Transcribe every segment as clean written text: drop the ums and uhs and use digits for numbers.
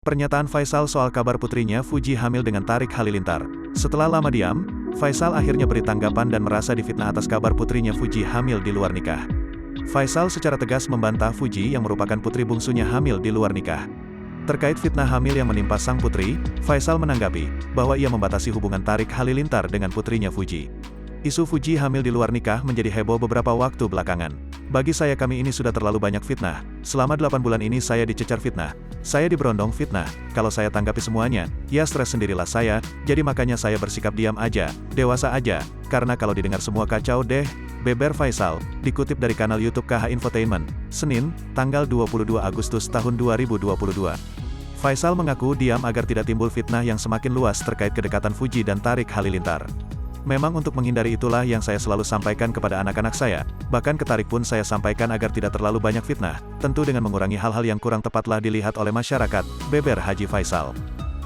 Pernyataan Faisal soal kabar putrinya Fuji hamil dengan Tarik Halilintar. Setelah lama diam, Faisal akhirnya beri tanggapan dan merasa difitnah atas kabar putrinya Fuji hamil di luar nikah. Faisal secara tegas membantah Fuji yang merupakan putri bungsunya hamil di luar nikah. Terkait fitnah hamil yang menimpa sang putri, Faisal menanggapi bahwa ia membatasi hubungan Tarik Halilintar dengan putrinya Fuji. Isu Fuji hamil di luar nikah menjadi heboh beberapa waktu belakangan. Bagi saya kami ini sudah terlalu banyak fitnah. Selama 8 bulan ini saya dicecar fitnah. Saya diberondong fitnah. Kalau saya tanggapi semuanya, ya stres sendirilah saya, jadi makanya saya bersikap diam aja, dewasa aja, karena kalau didengar semua kacau deh, beber Faisal, dikutip dari kanal YouTube KH Infotainment, Senin, tanggal 22 Agustus tahun 2022. Faisal mengaku diam agar tidak timbul fitnah yang semakin luas terkait kedekatan Fuji dan Tarik Halilintar. Memang untuk menghindari itulah yang saya selalu sampaikan kepada anak-anak saya, bahkan ke Tarik pun saya sampaikan agar tidak terlalu banyak fitnah, tentu dengan mengurangi hal-hal yang kurang tepatlah dilihat oleh masyarakat, beber Haji Faisal.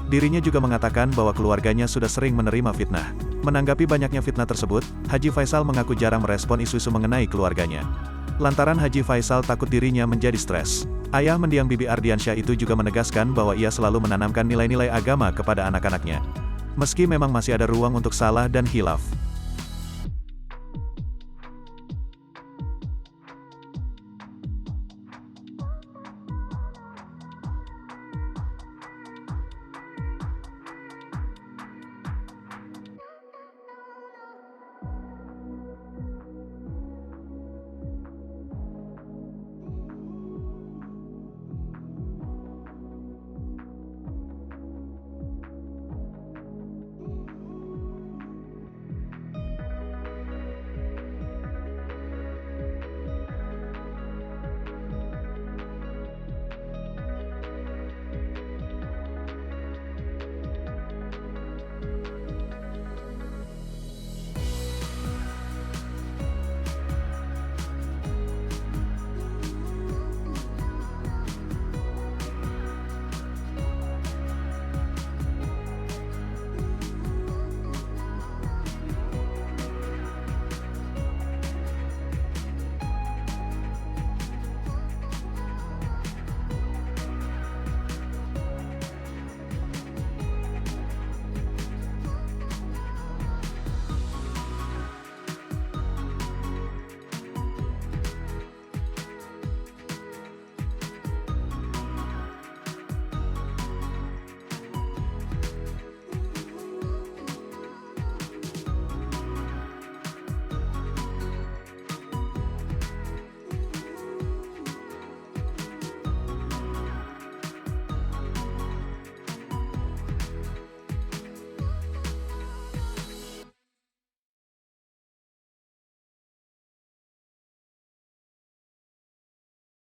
Dirinya juga mengatakan bahwa keluarganya sudah sering menerima fitnah. Menanggapi banyaknya fitnah tersebut, Haji Faisal mengaku jarang merespon isu-isu mengenai keluarganya. Lantaran Haji Faisal takut dirinya menjadi stres. Ayah mendiang Bibi Ardiansyah itu juga menegaskan bahwa ia selalu menanamkan nilai-nilai agama kepada anak-anaknya. Meski memang masih ada ruang untuk salah dan khilaf.